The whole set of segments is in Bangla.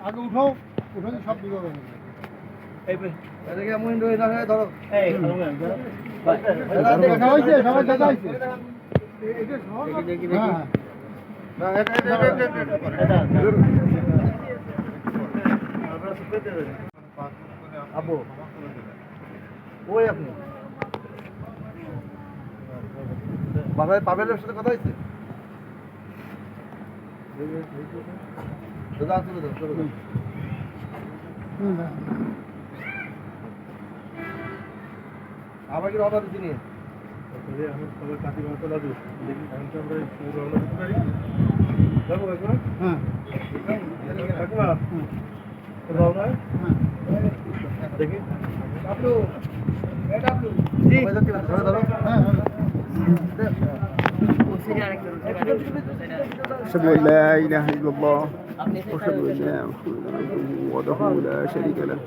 আগে উঠাও, উঠালে সব দিকে হবে। এদিকে মুইন রই না ধরো। দেখা হয়েছে, সবাই দেখা হয়েছে। হ্যাঁ, না এটা আবু ওই আপনি বাবাই পাবেলের সাথে কথা হয়েছে? দাদা আসলে দাও আবার কি রওনা দিচ্ছি নিয়ে আমি সবাই কাটি মাথা দাদু দেখি এখন তো আমরা রওনা দিতে পারি। যাবো একবার? হ্যাঁ, কাকিমা রওনা দেখি আপনি এটা আপনি জি ধরো ধরো হ্যাঁ হ্যাঁ। أشهد أن لا إله إلا الله وأشهد أن محمدا عبده وحده لا شريك له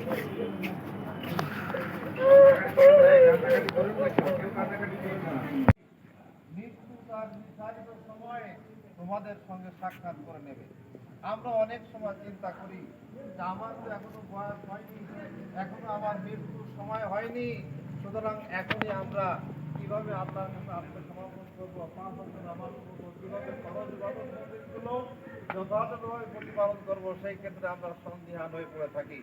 তোমাদের সঙ্গে সাক্ষাৎ করে নেবে। আমরা অনেক সময় চিন্তা করি যে আমার তো এখনো বয়স হয়নি, এখনো আমার মৃত্যুর সময় হয়নি, সুতরাং এখনই আমরা কিভাবে আল্লাহর কাছে আত্মসমর্পণ করবো, 5 বছর নামাজ পড়বো, কিভাবে ফরজ ইবাদত গুলো যথাযথভাবে প্রতিপালন করবো, সেই ক্ষেত্রে আমরা সন্দিহান হয়ে পড়ে থাকি।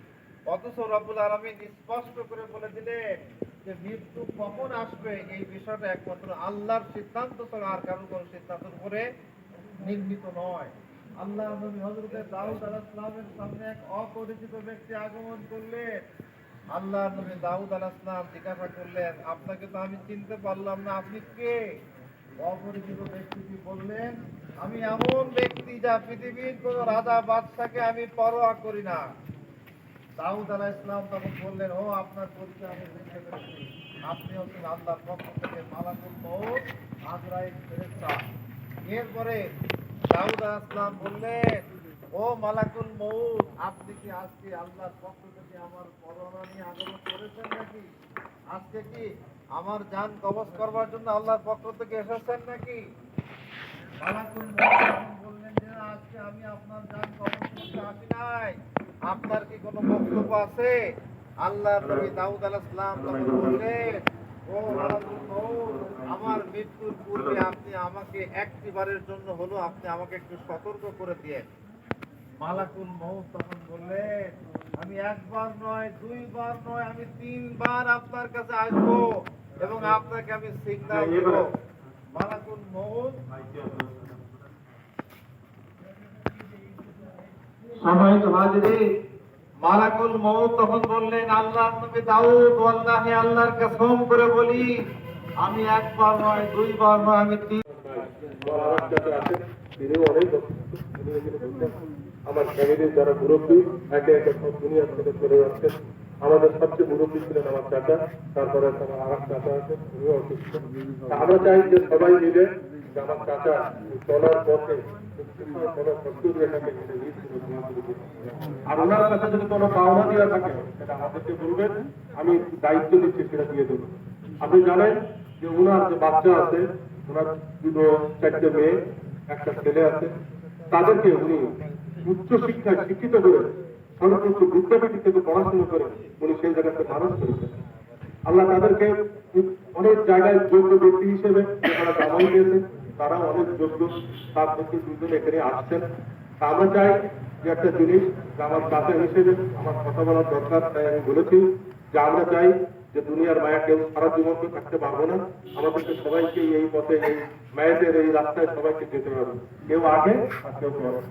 অথচ রব্বুল আলামিন স্পষ্ট করে বলে দিলেন যে মৃত্যু কখন আসবে এই বিষয়টা একমাত্র আল্লাহর সিদ্ধান্ত ছাড়া আর কারোর কোনো সিদ্ধান্তের উপরে নির্মিত নয়। আল্লাহ নবী হযরত দাউদ আলাইহিস সালামের সামনে এক অপরিচিত ব্যক্তি আগমন করলেন। আল্লাহ নবী দাউদ আলাইহিস সালাম জিজ্ঞাসা করলেন, আপনাকে তো আমি চিনতে পারলাম না, আপনি কে? অপরিচিত ব্যক্তিটি বললেন, আমি এমন ব্যক্তি যা পৃথিবীর কোন রাজা বাদশাকে আমি পরোয়া করি না। দাউদ আলাইহিস সালাম তখন বললেন, ও আপনার পরিচয় আমি বুঝতে পেরেছি, আপনি হচ্ছেন আল্লাহর পক্ষ থেকে মালাকুল মউত আজরাইল ফেরেশতা। এরপরে দাউদ আলাইহিস সালাম বললেন, ও মালাকুল মউত, আপনি কি আজকে আল্লাহর পক্ষ থেকে আমার পরোয়া নিয়ে আগমন করেছেন নাকি? আজকে কি আমার জান কবজ করবার জন্য আল্লাহর পক্ষ থেকে এসেছেন নাকি? মালাকুল মউত বললেন যে আজকে আমি আপনার জান কবজ করতে আসি নাই, আপনার কি কোনো বক্তব্য আছে? আল্লাহর নবী দাউদ আলাইহিস সালাম তখন বললেন, ও মালাকুল মউত, আমার মৃত্যুর পূর্বে আপনি আমাকে একটিবারের জন্য হলো আপনি আমাকে একটু সতর্ক করে দিয়েন। মালাকুল মউত তখন বললেন, আমি একবার নয়, 2 বার নয়, আমি 3 বার আপনার কাছে আসবো এবং আপনাকে আমি সিগন্যাল দেব। মালাকুল মউত সম্মানিত হাজিরিন, মালাকুল মউত তখন বললেন, আল্লাহর নবী দাউদ, ওয়াল্লাহি আল্লাহর কসম করে বলি, আমি একবার নয়, 2 বার নয়, আমি 3 আমার ফ্যামিলির যারা মুরব্বী একে একে সব দুনিয়া থেকে চলে যাচ্ছেন। আমাদের সবচেয়ে মুরব্বী ছিলেন আমার চাচা, তারপরে আমার আর চাচা আছে, উনিও অসুস্থ। আমরা চাই যে সবাই মিলে যে আমার চাচা চলার পথে আর ওনার কাছে যদি কোনো পাওনা দেওয়া থাকে সেটা আমাদেরকে বলবেন, আমি দায়িত্ব দিচ্ছি সেটা দিয়ে দেবো। আপনি জানেন যে ওনার যে বাচ্চা আছে, ওনার 4টে মেয়ে, একটা ছেলে আছে, তাদেরকে উনি উচ্চ শিক্ষায় শিক্ষিত করে সর্বোচ্চ বিদ্যাপীঠ থেকে পড়াশোনা করে উনি সেই জায়গাতে মানুষ করেছেন। আল্লাহ তাদেরকে অনেক জায়গায় যোগ্য ব্যক্তি হিসেবে যারা দাবাই দিয়েছে, তারা অনেক যোগ্য, তার থেকে 2 জন এখানে আসছেন। তা আমরা চাই যে একটা জিনিস যে আমার চাচা হিসেবে আমার কথা বলার দরকার, তাই আমি বলেছি যে আমরা চাই যে দুনিয়ার মায়া কেউ সারা জীবন তো থাকতে পারবো না, আমাদেরকে সবাইকে এই পথে, এই মায়েদের এই রাস্তায় সবাইকে যেতে হবে, কেউ আগে আর কেউ পরে।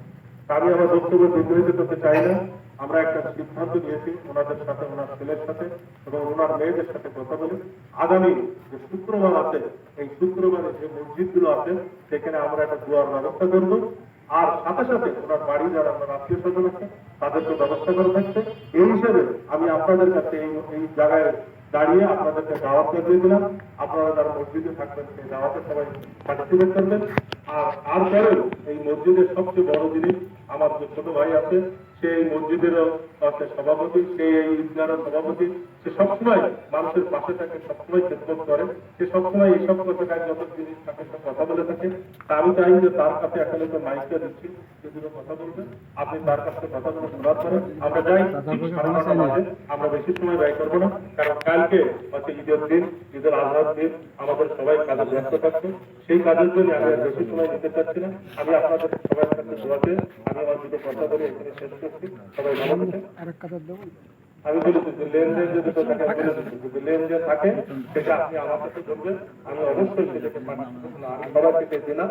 আমি আমার বক্তব্য বিবৃত করতে চাই না। আমরা একটা সিদ্ধান্ত নিয়েছি ওনাদের সাথে, ওনার ছেলের সাথে এবং ওনার মেয়েদের সাথে কথা বলে আগামী যে শুক্রবার আছে, এই শুক্রবারে যে মসজিদগুলো আছে সেখানে আমরা একটা দোয়ার ব্যবস্থা করব। আর সাথে সাথে ওনার বাড়ি যারা আমার আত্মীয় স্বজন আছে তাদেরকে ব্যবস্থা করে থাকছে। এই হিসেবে আমি আপনাদের কাছে এই জায়গায় দাঁড়িয়ে আপনাদেরকে দাওয়াত দিয়ে দিলাম। আপনারা যারা মসজিদে থাকবেন সেই দাওয়াতে সবাই পার্টিসিপেট করবেন। আর পরেও এই মসজিদের সবচেয়ে বড় জিনিস, আমার যে ছোট ভাই আছে সে এই মসজিদেরও সভাপতি, সে এই ঈদগাহের সভাপতি, সে সবসময় মানুষের পাশে থাকে, সবসময় খেদমত করে, সে সবসময় এইসব কথায় যত জিনিস থাকে সব কথা বলে থাকে। তা আমি চাই যে তার কাছে এখানে তো মাইকটা দিচ্ছি, সে দুটো কথা বলবে, আপনি তার কাছে কথাগুলো শোনার পরে আমরা যাই 9:30 বাজে, আমরা বেশি সময় ব্যয় করবো না, কারণ কালকে হচ্ছে ঈদের দিন, ঈদের আজহার দিন, আমাদের সবাই কাজে ব্যস্ত থাকছে। সেই কাজের জন্য আমি আর বেশি সময় দিতে চাচ্ছি না। আমি আপনাদের সবার কাছে দোয়াতে আমি আমার দুটো কথা বলে এখানে শেষ করছি। সবাই ভালো থাকেন। আমি বলেছি যে লেনদেন যদি তো থাকে, আমি বলে দিচ্ছি যদি লেনদেন থাকে সেটা আপনি আমার কাছে বলবেন, আমি অবশ্যই সেটাকে পাঠাবো। আমি সবাইকে চেয়েছি না।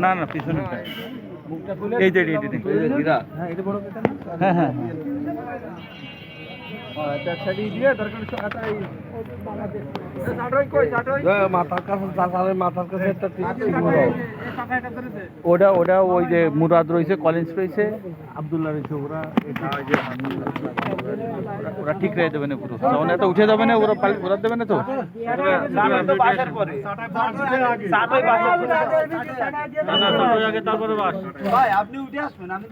না না পিছনে এই যে হ্যাঁ হ্যাঁ ওটা ওটা ওই যে মুরাদ রয়েছে, কলেজ রয়েছে, আব্দুল্লাহ রয়েছে, ওরা ওরা ঠিক রেখে দেবে না পুরো, তখন এত উঠে যাবে না, ওরা ওরা দেবে না তো। তারপরে বাস ভাই আপনি উঠে আসবেন, আমি